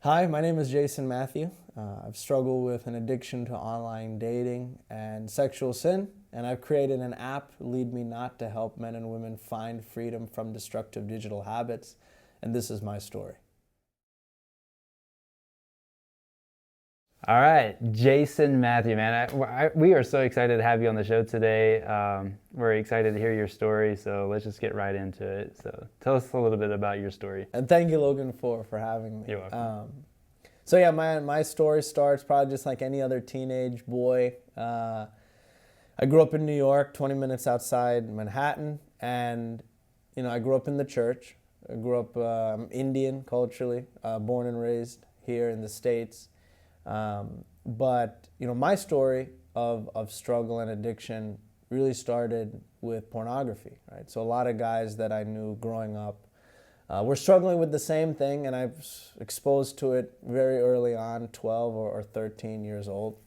Hi, my name is Jason Matthew. I've struggled with an addiction to online dating and sexual sin, and I've created an app, LeadMeNot, to help men and women find freedom from destructive digital habits, and this is my story. All right, Jason Matthew, man, we are so excited to have you on the show today. We're excited to hear your story, so let's just get right into it. So tell us a little bit about your story. And thank you, Logan, for having me. You're welcome. So yeah, my story starts probably just like any other teenage boy. I grew up in New York, 20 minutes outside Manhattan, and I grew up in the church. I grew up Indian culturally, born and raised here in the States. But my story of struggle and addiction really started with pornography, right? So a lot of guys that I knew growing up were struggling with the same thing, and I was exposed to it very early on, 12 or 13 years old.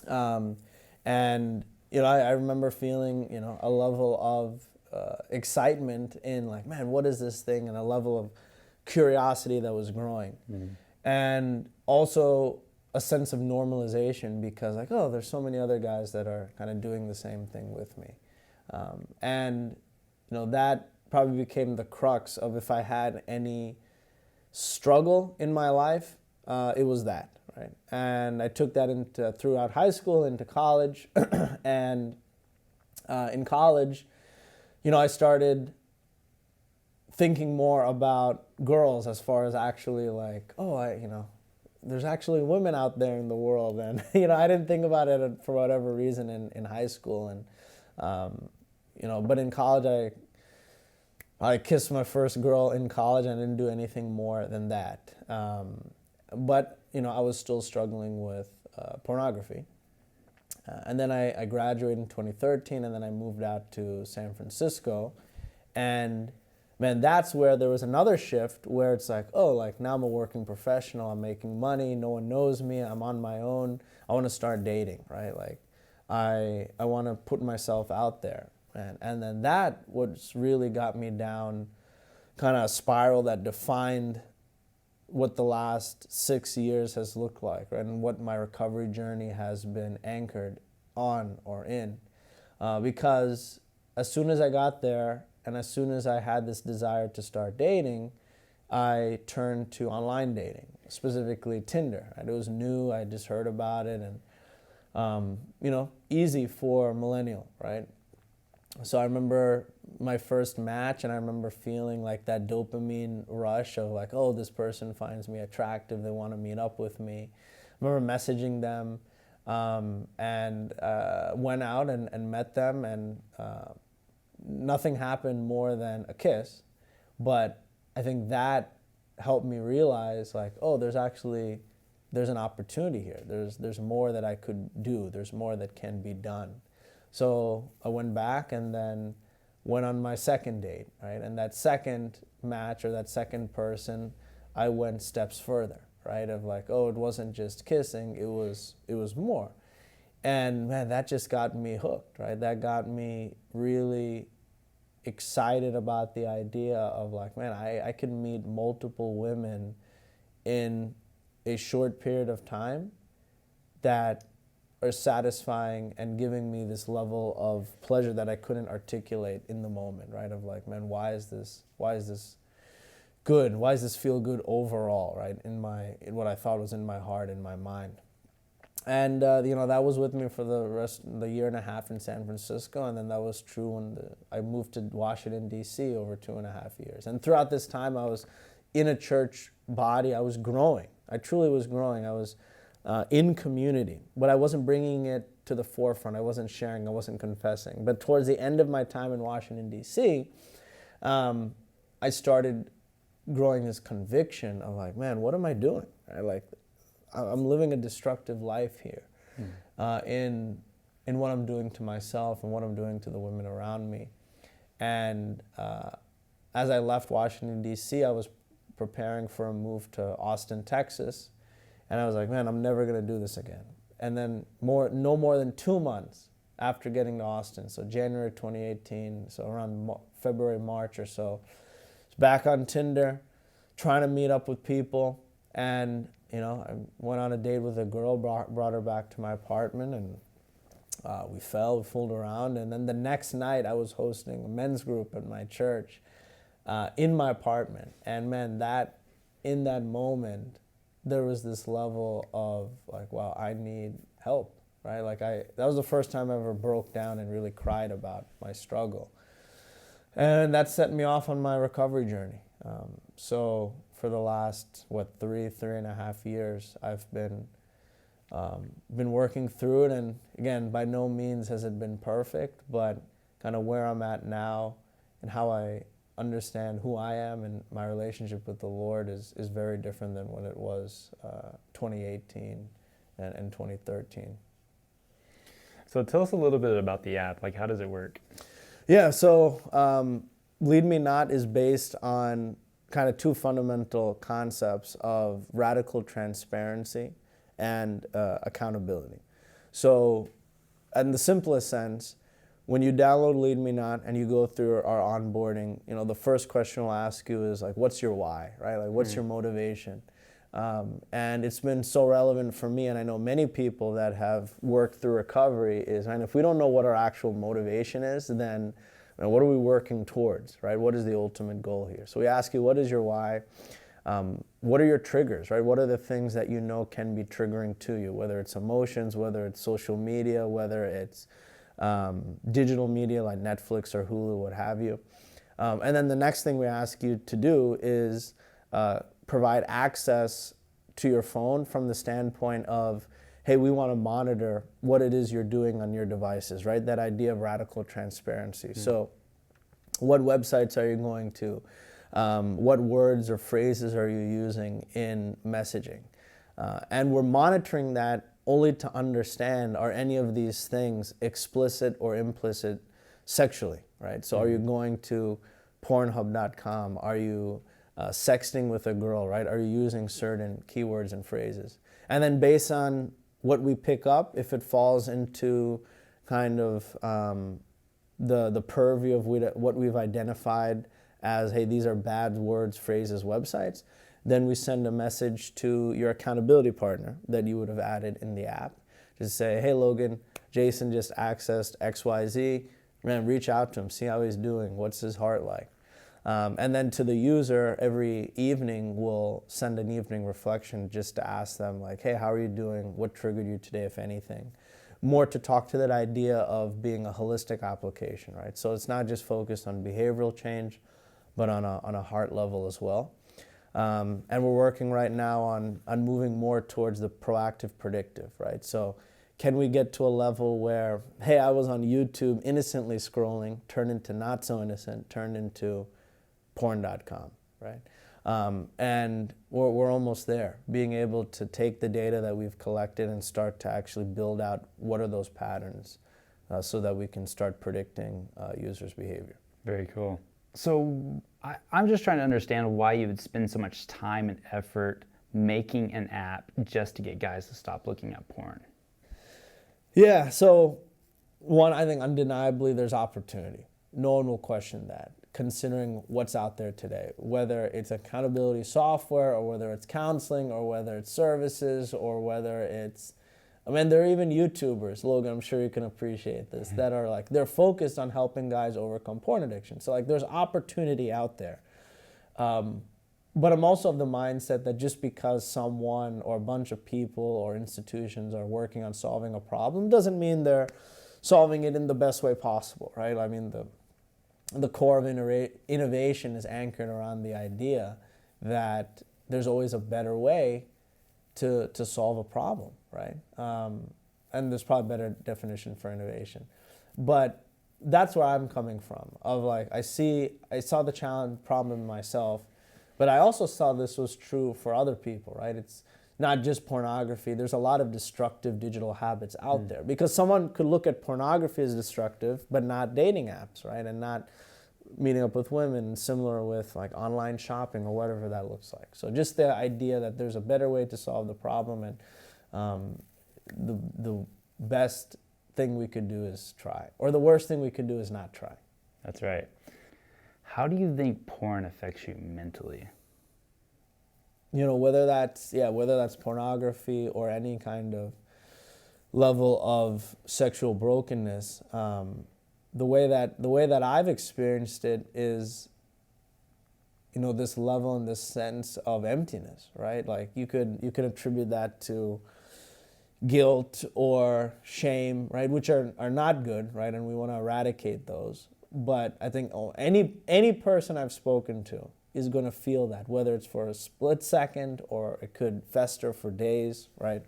And I remember feeling a level of excitement in like, man, what is this thing? And a level of curiosity that was growing. Mm-hmm. And also a sense of normalization because like, oh, there's so many other guys that are kind of doing the same thing with me. And that probably became the crux of if I had any struggle in my life, it was that, right? And I took that into throughout high school, into college, and in college, I started thinking more about girls as far as actually like, oh, there's actually women out there in the world, and I didn't think about it for whatever reason in high school, and but in college I kissed my first girl in college. I didn't do anything more than that. But I was still struggling with pornography. And then I graduated in 2013, and then I moved out to San Francisco. And man, that's where there was another shift where it's like, oh, like now I'm a working professional, I'm making money, no one knows me, I'm on my own. I want to start dating, right? Like I want to put myself out there. And then that what's really got me down kind of a spiral that defined what the last 6 years has looked like, right? And what my recovery journey has been anchored on or in. Because as soon as I got there and as soon as I had this desire to start dating, I turned to online dating, specifically Tinder. Right? It was new, I just heard about it, and easy for a millennial, right? So I remember my first match, and I remember feeling like that dopamine rush of like, oh, this person finds me attractive, they want to meet up with me. I remember messaging them and went out and met them, and nothing happened more than a kiss. But I think that helped me realize like, oh, there's an opportunity here. There's more that I could do. There's more that can be done. So I went back and then went on my second date, right? And that second match or that second person, I went steps further, right? Of like, oh, it wasn't just kissing, it was more. And man, that just got me hooked, right? That got me really excited about the idea of like, man, I could meet multiple women in a short period of time that are satisfying and giving me this level of pleasure that I couldn't articulate in the moment, right? Of like, man, why is this good? Why does this feel good overall, right? In what I thought was in my heart, in my mind. And that was with me for the rest of the year and a half in San Francisco, and then that was true when I moved to Washington, D.C. over 2.5 years. And throughout this time, I was in a church body. I was growing. I truly was growing. I was in community, but I wasn't bringing it to the forefront. I wasn't sharing, I wasn't confessing. But towards the end of my time in Washington, D.C., I started growing this conviction of like, man, what am I doing? I'm living a destructive life here in what I'm doing to myself and what I'm doing to the women around me. And as I left Washington, D.C., I was preparing for a move to Austin, Texas. And I was like, man, I'm never going to do this again. And then no more than 2 months after getting to Austin, so January 2018, so around February, March or so, back on Tinder, trying to meet up with people. And, I went on a date with a girl, brought her back to my apartment, and we fooled around. And then the next night I was hosting a men's group at my church in my apartment. And man, in that moment, there was this level of like, wow, I need help, right? That was the first time I ever broke down and really cried about my struggle. And that set me off on my recovery journey. So for the last, 3.5 years, I've been working through it. And again, by no means has it been perfect, but kind of where I'm at now and how I understand who I am and my relationship with the Lord is very different than what it was 2018 and 2013. So tell us a little bit about the app. Like, how does it work? Yeah, so LeadMeNot is based on kind of two fundamental concepts of radical transparency and accountability. So in the simplest sense, when you download LeadMeNot and you go through our onboarding, the first question we'll ask you is like, what's your why, right? Like, what's your motivation? And it's been so relevant for me, and I know many people that have worked through recovery is, and if we don't know what our actual motivation is, then what are we working towards, right? What is the ultimate goal here? So we ask you, what is your why? What are your triggers, right? What are the things that can be triggering to you, whether it's emotions, whether it's social media, whether it's digital media like Netflix or Hulu, what have you. And then the next thing we ask you to do is provide access to your phone from the standpoint of, hey, we want to monitor what it is you're doing on your devices, right? That idea of radical transparency. So what websites are you going to? What words or phrases are you using in messaging? And we're monitoring that only to understand, are any of these things explicit or implicit sexually, right? So are you going to Pornhub.com? Are you sexting with a girl, right? Are you using certain keywords and phrases? And then based on what we pick up, if it falls into kind of the purview of what we've identified as, hey, these are bad words, phrases, websites, then we send a message to your accountability partner that you would have added in the app. Just say, hey, Logan, Jason just accessed XYZ. Man, reach out to him, see how he's doing. What's his heart like? And then to the user, every evening, we'll send an evening reflection just to ask them, like, hey, how are you doing? What triggered you today, if anything? More to talk to that idea of being a holistic application, right? So it's not just focused on behavioral change, but on a heart level as well. And we're working right now on moving more towards the proactive predictive, right? So can we get to a level where, hey, I was on YouTube innocently scrolling, turned into not so innocent, turned into porn.com, right? And we're almost there, being able to take the data that we've collected and start to actually build out what are those patterns so that we can start predicting users' behavior. Very cool. So I'm just trying to understand why you would spend so much time and effort making an app just to get guys to stop looking at porn. Yeah, so one, I think undeniably there's opportunity. No one will question that, considering what's out there today, whether it's accountability software or whether it's counseling or whether it's services or whether it's, there are even YouTubers, Logan, I'm sure you can appreciate this, that are like, they're focused on helping guys overcome porn addiction. So like there's opportunity out there. But I'm also of the mindset that just because someone or a bunch of people or institutions are working on solving a problem doesn't mean they're solving it in the best way possible, right? The core of innovation is anchored around the idea that there's always a better way to solve a problem, right? And there's probably a better definition for innovation. But that's where I'm coming from, of like, I saw the problem in myself, but I also saw this was true for other people, right? It's not just pornography. There's a lot of destructive digital habits out there, because someone could look at pornography as destructive, but not dating apps, right? And not meeting up with women, similar with like online shopping or whatever that looks like. So just the idea that there's a better way to solve the problem, and the best thing we could do is try, or the worst thing we could do is not try. That's right. How do you think porn affects you mentally? whether that's pornography or any kind of level of sexual brokenness, the way that I've experienced it is, this level and this sense of emptiness, right? Like you could attribute that to guilt or shame, right, which are not good, right, and we want to eradicate those. But I think any person I've spoken to is going to feel that, whether it's for a split second or it could fester for days, right?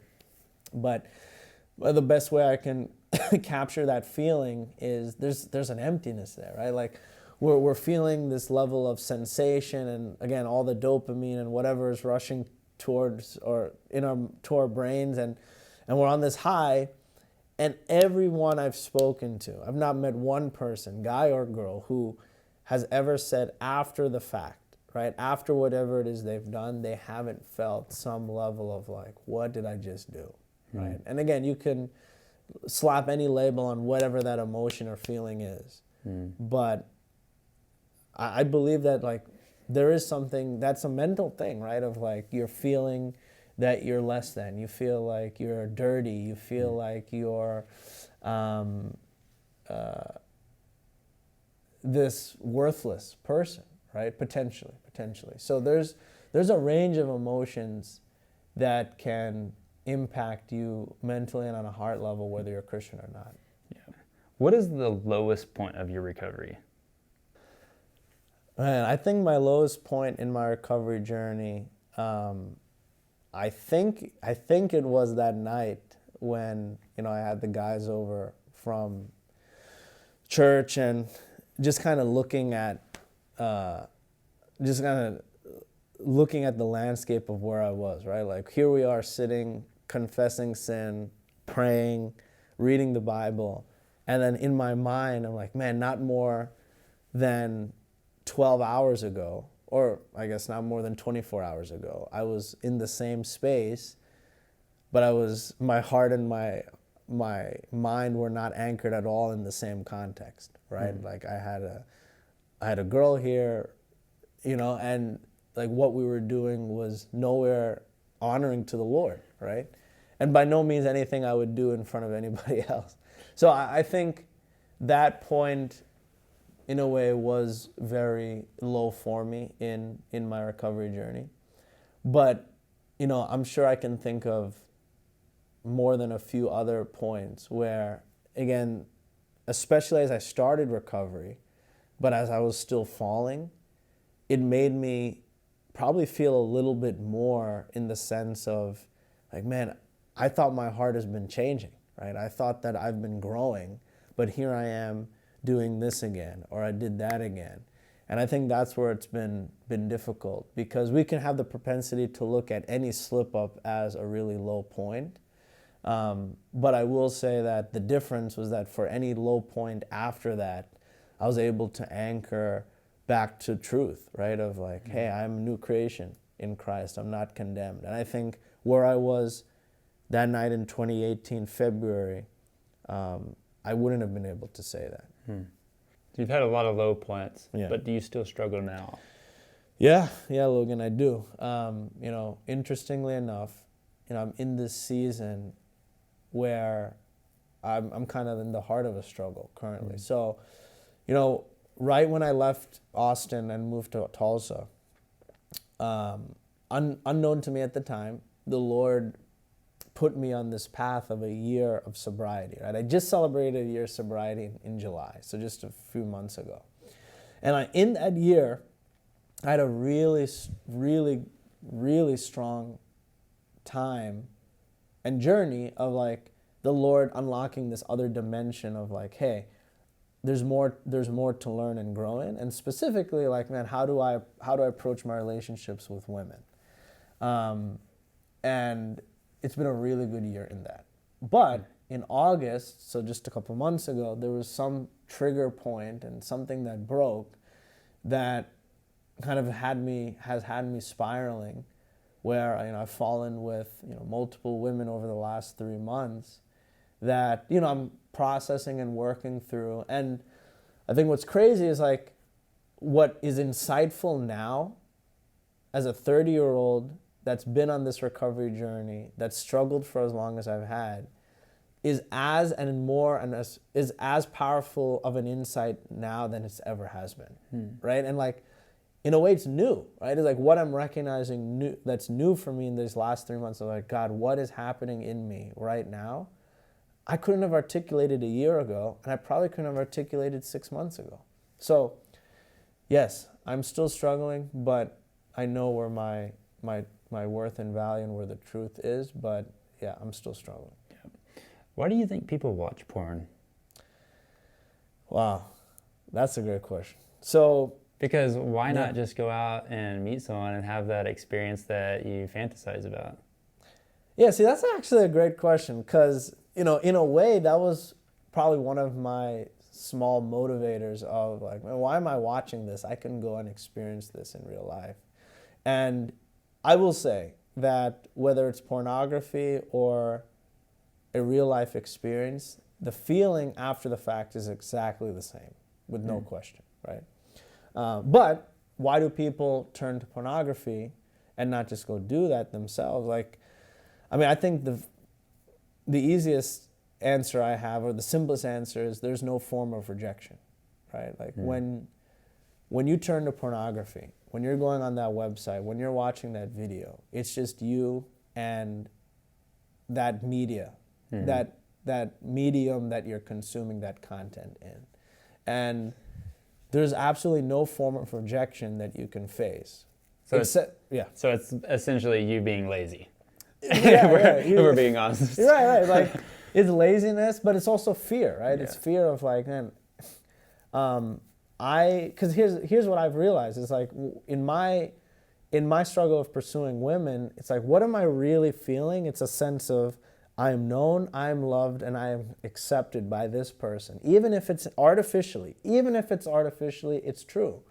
But the best way I can capture that feeling is there's an emptiness there, right? Like we're feeling this level of sensation, and again, all the dopamine and whatever is rushing towards or to our brains, and we're on this high. And everyone I've spoken to, I've not met one person, guy or girl, who has ever said after the fact, right, after whatever it is they've done, they haven't felt some level of like, what did I just do, right? And again, you can slap any label on whatever that emotion or feeling is, but I believe that like there is something that's a mental thing, right, of like you're feeling that you're less than, you feel like you're dirty, you feel like you're this worthless person, right? Potentially. So there's a range of emotions that can impact you mentally and on a heart level, whether you're a Christian or not. Yeah. What is the lowest point of your recovery? Man, I think my lowest point in my recovery journey, I think it was that night when, I had the guys over from church and just kind of looking at the landscape of where I was, right? Like here we are sitting, confessing sin, praying, reading the Bible, and then in my mind I'm like, man, not more than 12 hours ago, or I guess not more than 24 hours ago, I was in the same space, but my heart and my mind were not anchored at all in the same context, right? Like I had a girl here, and like what we were doing was nowhere honoring to the Lord, right? And by no means anything I would do in front of anybody else. So I think that point, in a way, was very low for me in my recovery journey. But, I'm sure I can think of more than a few other points where, again, especially as I started recovery, but as I was still falling, it made me probably feel a little bit more in the sense of, like, man, I thought my heart has been changing, right? I thought that I've been growing, but here I am doing this again, or I did that again. And I think that's where it's been difficult, because we can have the propensity to look at any slip up as a really low point. But I will say that the difference was that for any low point after that, I was able to anchor back to truth, right? Of like, hey, I'm a new creation in Christ. I'm not condemned. And I think where I was that night in 2018, February, I wouldn't have been able to say that. You've had a lot of low points, but do you still struggle now? Yeah, Logan, I do. Interestingly enough, I'm in this season where I'm kind of in the heart of a struggle currently. So, right when I left Austin and moved to Tulsa, unknown to me at the time, the Lord put me on this path of a year of sobriety, right? I just celebrated a year of sobriety in July, so just a few months ago. And in that year, I had a really, really, really strong time and journey of like the Lord unlocking this other dimension of like, hey, there's more to learn and grow in. And specifically like, man, how do I approach my relationships with women? And it's been a really good year in that. But in August, so just a couple months ago, there was some trigger point and something that broke that kind of has had me spiraling, where I've fallen with multiple women over the last 3 months that I'm processing and working through. And I think what's crazy is like what is insightful now as a 30-year-old that's been on this recovery journey, that's struggled for as long as I've had, is as powerful of an insight now than it's ever has been, right? And like, in a way, it's new, right? It's like what I'm recognizing that's new for me in these last 3 months of like, God, what is happening in me right now? I couldn't have articulated a year ago, and I probably couldn't have articulated 6 months ago. So, yes, I'm still struggling, but I know where my worth and value and where the truth is, but yeah, I'm still struggling. Why do you think people watch porn? Wow, that's a great question. So, because why not just go out and meet someone and have that experience that you fantasize about? Yeah, see, that's actually a great question because, in a way, that was probably one of my small motivators of like, man, why am I watching this? I can go and experience this in real life. And I will say that whether it's pornography or a real life experience, the feeling after the fact is exactly the same, with no question, right? But why do people turn to pornography and not just go do that themselves? Like, I mean, I think the easiest answer I have, or the simplest answer, is there's no form of rejection, right? Like when you turn to pornography, when you're going on that website, when you're watching that video, it's just you and that media, that medium that you're consuming that content in. And there's absolutely no form of rejection that you can face. So it's essentially you being lazy. If we're being honest. Right. Like, it's laziness, but it's also fear, right? Yeah. It's fear of like, man, because here's what I've realized. It's like in my struggle of pursuing women, it's like, what am I really feeling? It's a sense of I am known, I am loved, and I am accepted by this person. Even if it's artificially, it's true,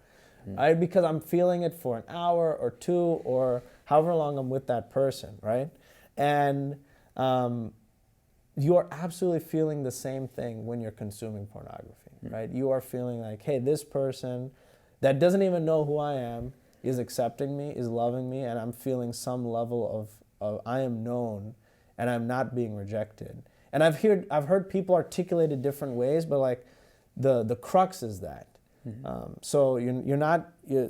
right? Because I'm feeling it for an hour or two or however long I'm with that person, right? And you are absolutely feeling the same thing when you're consuming pornography, right? You are feeling like, hey, this person that doesn't even know who I am is accepting me, is loving me, and I'm feeling some level of I am known and I'm not being rejected. And I've heard people articulate it different ways, but like the crux is that. So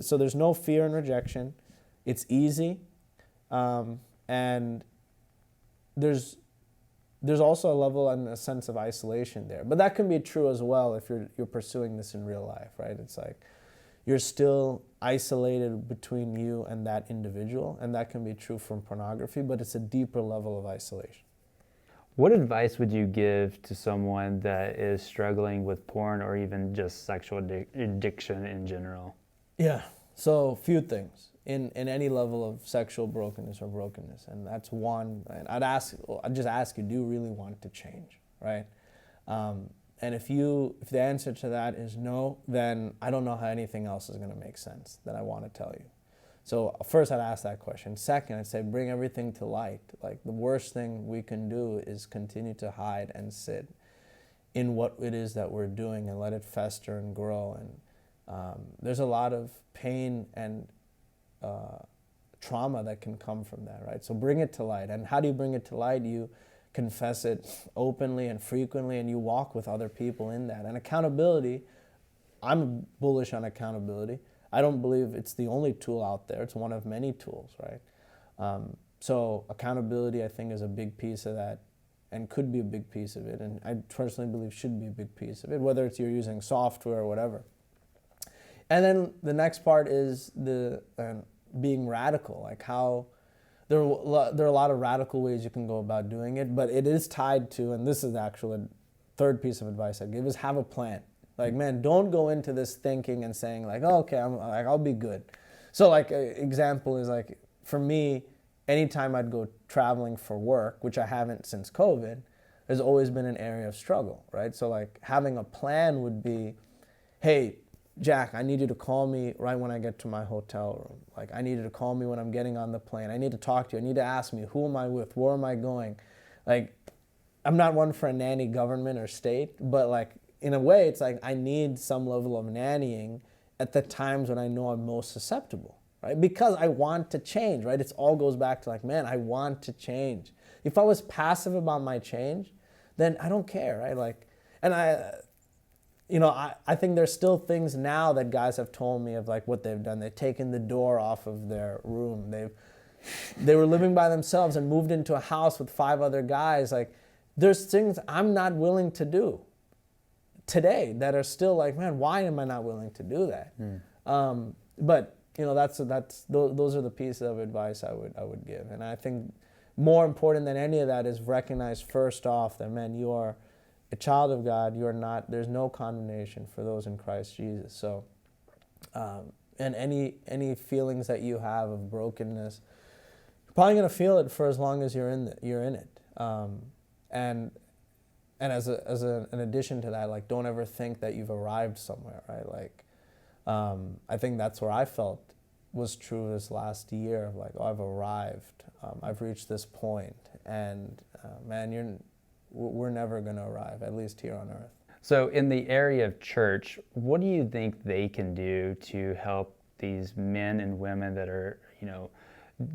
so there's no fear and rejection. It's easy, and there's also a level and a sense of isolation there. But that can be true as well if you're pursuing this in real life, right? It's like you're still isolated between you and that individual, and that can be true from pornography, but it's a deeper level of isolation. What advice would you give to someone that is struggling with porn or even just sexual addiction in general? Yeah, so a few things in any level of sexual brokenness, and that's one. And I'd just ask you, do you really want to change, right? And if the answer to that is no, then I don't know how anything else is going to make sense that I want to tell you. So first, I'd ask that question. Second, I'd say bring everything to light. Like, the worst thing we can do is continue to hide and sit in what it is that we're doing and let it fester and grow. And there's a lot of pain and trauma that can come from that, right? So bring it to light. And how do you bring it to light? You confess it openly and frequently, and you walk with other people in that. And accountability, I'm bullish on accountability. I don't believe it's the only tool out there. It's one of many tools, right? So accountability, I think, is a big piece of that and could be a big piece of it. And I personally believe should be a big piece of it, whether it's you're using software or whatever. And then the next part is the being radical, like how there are a lot of radical ways you can go about doing it, but it is tied to, and this is actually a third piece of advice I'd give, is have a plan. Like, man, don't go into this thinking and saying like, oh, okay, I'll be good. So like an example is like, for me, anytime I'd go traveling for work, which I haven't since COVID, there's always been an area of struggle, right? So like having a plan would be, hey, Jack, I need you to call me right when I get to my hotel room. Like, I need you to call me when I'm getting on the plane. I need to talk to you. I need to ask me, who am I with? Where am I going? Like, I'm not one for a nanny government or state, but like, in a way, it's like I need some level of nannying at the times when I know I'm most susceptible, right? Because I want to change, right? It all goes back to like, man, I want to change. If I was passive about my change, then I don't care, right? Like, and I think there's still things now that guys have told me of like what they've done. They've taken the door off of their room. They were living by themselves and moved into a house with 5 other guys. Like, there's things I'm not willing to do today that are still like, man, why am I not willing to do that? But those are the pieces of advice I would give. And I think more important than any of that is recognize first off that, man, you are a child of God. You are not. There's no condemnation for those in Christ Jesus. So, and any feelings that you have of brokenness, you're probably gonna feel it for as long as you're in it. And as an addition to that, like, don't ever think that you've arrived somewhere, right? Like, I think that's where I felt was true this last year of like, oh, I've arrived, I've reached this point, and man, we're never going to arrive, at least here on earth. So in the area of church, what do you think they can do to help these men and women that are,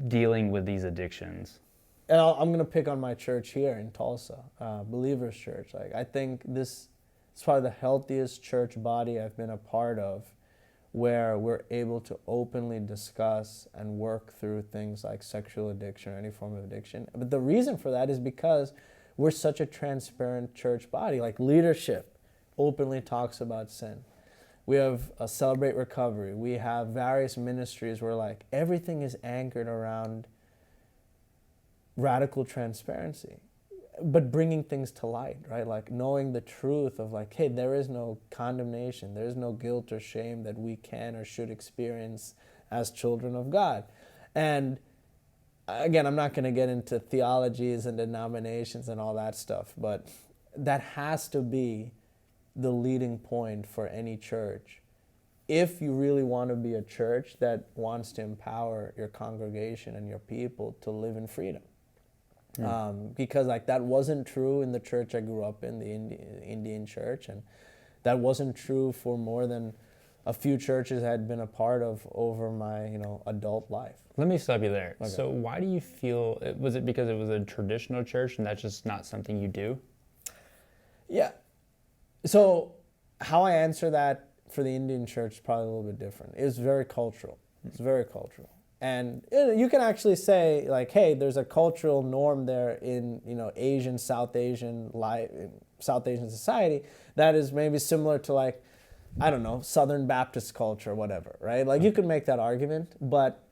dealing with these addictions? And I'm going to pick on my church here in Tulsa, Believers Church. Like, I think this is probably the healthiest church body I've been a part of, where we're able to openly discuss and work through things like sexual addiction or any form of addiction. But the reason for that is because we're such a transparent church body. Like, leadership openly talks about sin. We have a Celebrate Recovery. We have various ministries where like everything is anchored around radical transparency, but bringing things to light, right? Like knowing the truth of like, hey, there is no condemnation, there is no guilt or shame that we can or should experience as children of God. And again, I'm not going to get into theologies and denominations and all that stuff, but that has to be the leading point for any church. If you really want to be a church that wants to empower your congregation and your people to live in freedom. Because like that wasn't true in the church I grew up in, the Indian church, and that wasn't true for more than a few churches I had been a part of over my adult life. Let me stop you there. Okay. So why do you feel, was it because it was a traditional church and that's just not something you do? Yeah. So how I answer that for the Indian church is probably a little bit different. It's very cultural. It's very cultural. And you can actually say like, hey, there's a cultural norm there in Asian, South Asian society that is maybe similar to like, I don't know, Southern Baptist culture, whatever, right? Like you can make that argument, but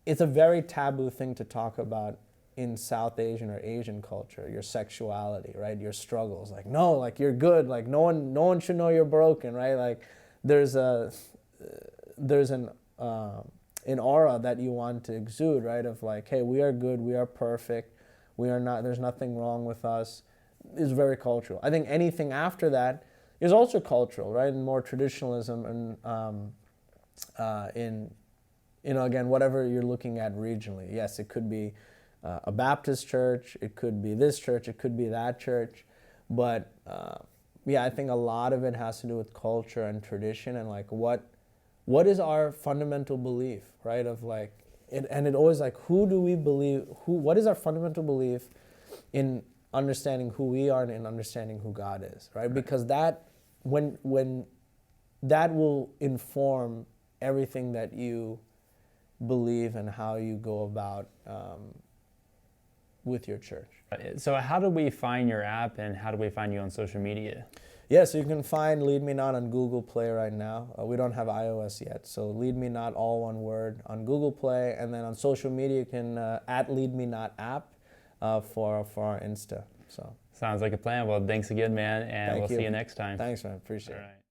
it's a very taboo thing to talk about in South Asian or Asian culture, your sexuality, right? Your struggles. Like, no, like you're good. Like no one should know you're broken, right? Like there's an aura that you want to exude, right? Of like, hey, we are good, we are perfect, we are not, there's nothing wrong with us. Is very cultural. I think anything after that is also cultural, right? And more traditionalism and again, whatever you're looking at regionally. Yes, it could be a Baptist church, it could be this church, it could be that church, but I think a lot of it has to do with culture and tradition and like what is our fundamental belief, right? Of like, it always like, who do we believe? What is our fundamental belief in understanding who we are and in understanding who God is, right? Because that, when that will inform everything that you believe and how you go about with your church. So how do we find your app and how do we find you on social media? Yeah, so you can find LeadMeNot on Google Play right now. We don't have iOS yet, so LeadMeNot, all one word, on Google Play, and then on social media you can at LeadMeNot app for our Insta. So sounds like a plan. Well, thanks again, man, and we'll see you next time. Thanks, man. Appreciate it.